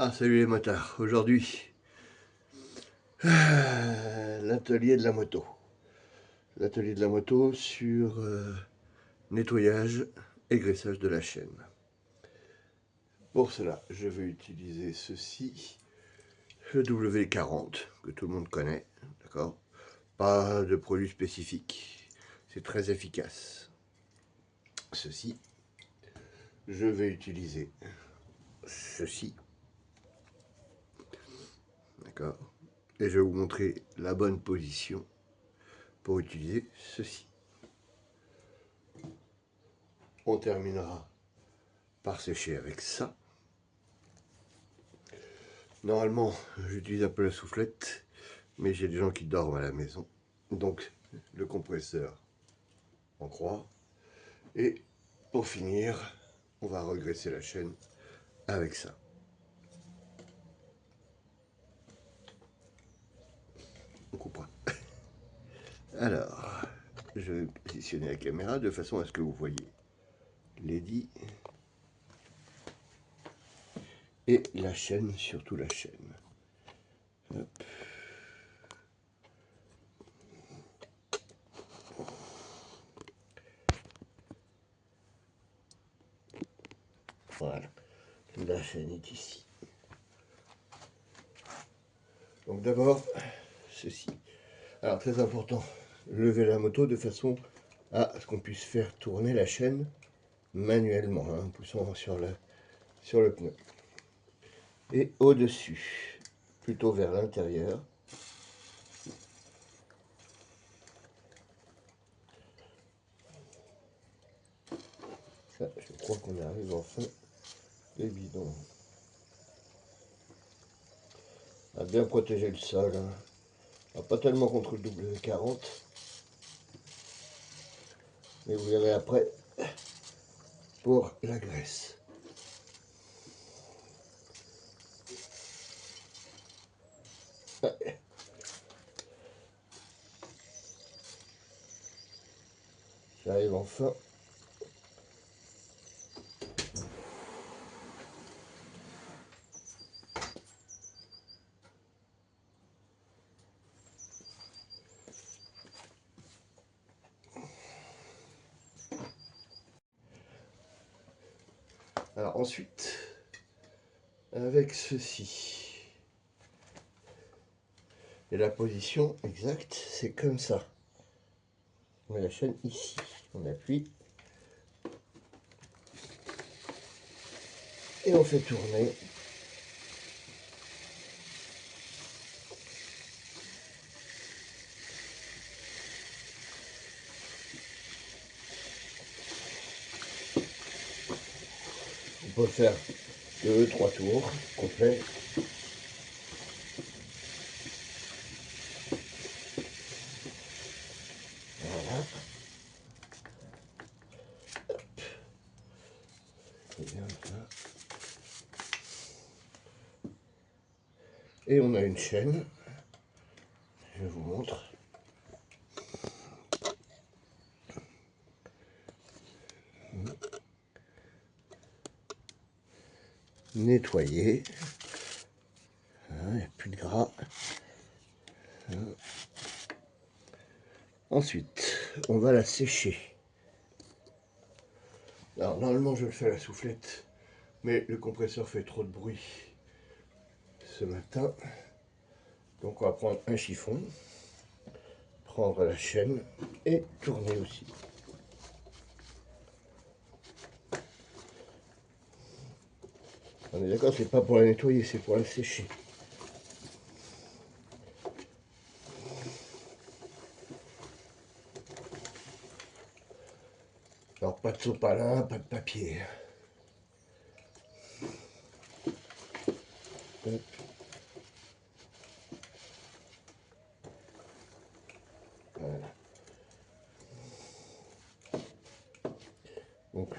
Ah, salut les motards. Aujourd'hui, l'atelier de la moto. L'atelier de la moto sur nettoyage et graissage de la chaîne. Pour cela, je vais utiliser ceci, le W40, que tout le monde connaît, d'accord? Pas de produit spécifique, c'est très efficace. Ceci, je vais utiliser ceci, d'accord? Et je vais vous montrer la bonne position pour utiliser ceci. On terminera par sécher avec ça. Normalement, j'utilise un peu la soufflette, mais j'ai des gens qui dorment à la maison. Donc, le compresseur en croix. Et pour finir, on va regraisser la chaîne avec ça. On coupera. Alors, je vais positionner la caméra de façon à ce que vous voyez l'édit et la chaîne, surtout la chaîne. Hop. Voilà, la chaîne est ici. Donc d'abord, ceci. Alors très important, lever la moto de façon à ce qu'on puisse faire tourner la chaîne manuellement, en poussant sur le pneu. Et au-dessus, plutôt vers l'intérieur. Ça, je crois qu'on arrive enfin les bidons. À bien protéger le sol. Hein. Pas tellement contre le W40. Mais vous verrez après pour la graisse. J'arrive enfin. Alors ensuite, avec ceci, et la position exacte, c'est comme ça. On met la chaîne ici, on appuie, et on fait tourner. On peut faire 2-3 tours complets. Voilà. Bien, là. Et on a une chaîne. Je vous montre. Nettoyer. Il n'y a plus de gras. Ensuite, on va la sécher. Alors, normalement, je le fais à la soufflette, mais le compresseur fait trop de bruit ce matin. Donc, on va prendre un chiffon, prendre la chaîne et tourner aussi. On est d'accord, c'est pas pour la nettoyer, c'est pour la sécher. Alors, pas de sopalin, pas de papier. Hop. Voilà. Donc,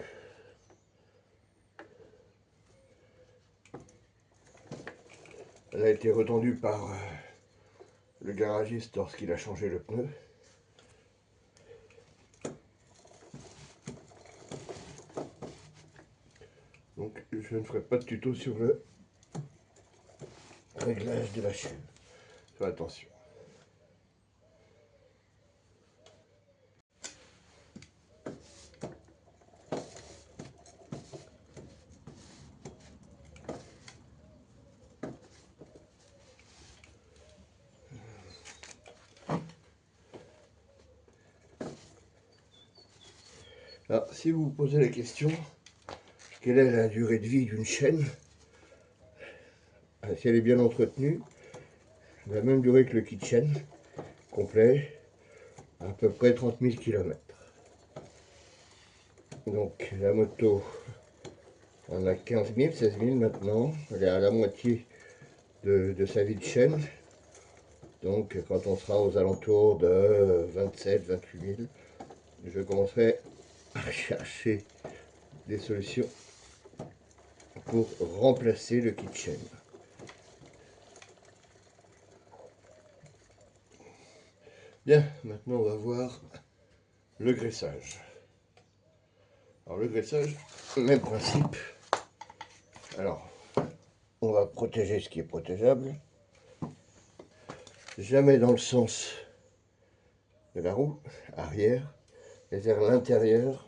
elle a été retendue par le garagiste lorsqu'il a changé le pneu. Donc, je ne ferai pas de tuto sur le réglage de la chaîne. Fais attention. Alors, si vous vous posez la question, quelle est la durée de vie d'une chaîne? Si elle est bien entretenue, la même durée que le kit chaîne complet, à peu près 30 000 km. Donc la moto, on a 15 000, 16 000 maintenant, elle est à la moitié de sa vie de chaîne. Donc quand on sera aux alentours de 27, 28 000, je commencerai à chercher des solutions pour remplacer le kit chaîne. Bien, maintenant on va voir le graissage. Alors le graissage, même principe. Alors, on va protéger ce qui est protégeable. Jamais dans le sens de la roue arrière, mais vers l'intérieur.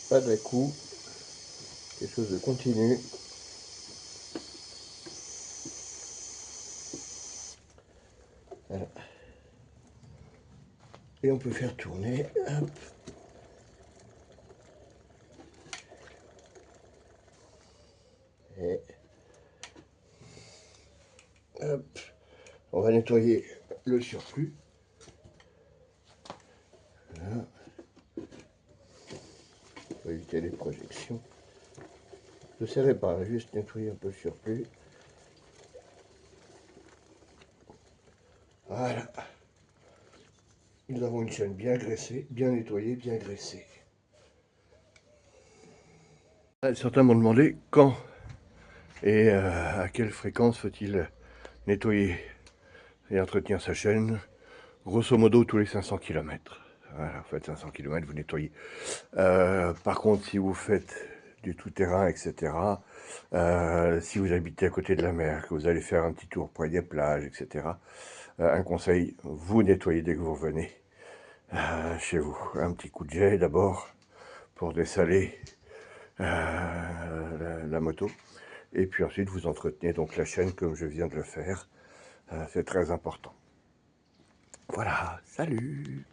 Pas de coup, quelque chose de continu. Voilà. Et on peut faire tourner. Hop. Et hop. On va nettoyer le surplus. Voilà. Pour éviter les projections. Ne serrez pas, juste nettoyer un peu le surplus. Voilà. Nous avons une chaîne bien graissée, bien nettoyée, bien graissée. Certains m'ont demandé quand et à quelle fréquence faut-il nettoyer et entretenir sa chaîne. Grosso modo tous les 500 km. Voilà, vous faites 500 km, vous nettoyez. Par contre, si vous faites du tout-terrain, etc., si vous habitez à côté de la mer, que vous allez faire un petit tour près des plages, etc., un conseil, vous nettoyez dès que vous revenez chez vous. Un petit coup de jet d'abord pour dessaler la moto. Et puis ensuite, vous entretenez donc la chaîne comme je viens de le faire. C'est très important. Voilà, salut!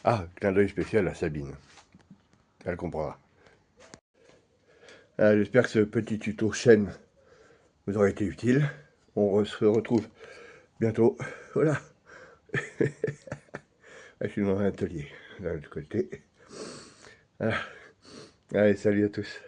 Ah, clin d'œil spécial à Sabine. Elle comprendra. J'espère que ce petit tuto chaîne vous aura été utile. On se retrouve bientôt. Voilà. Je suis dans un atelier, là de l'autre côté. Voilà. Allez, salut à tous.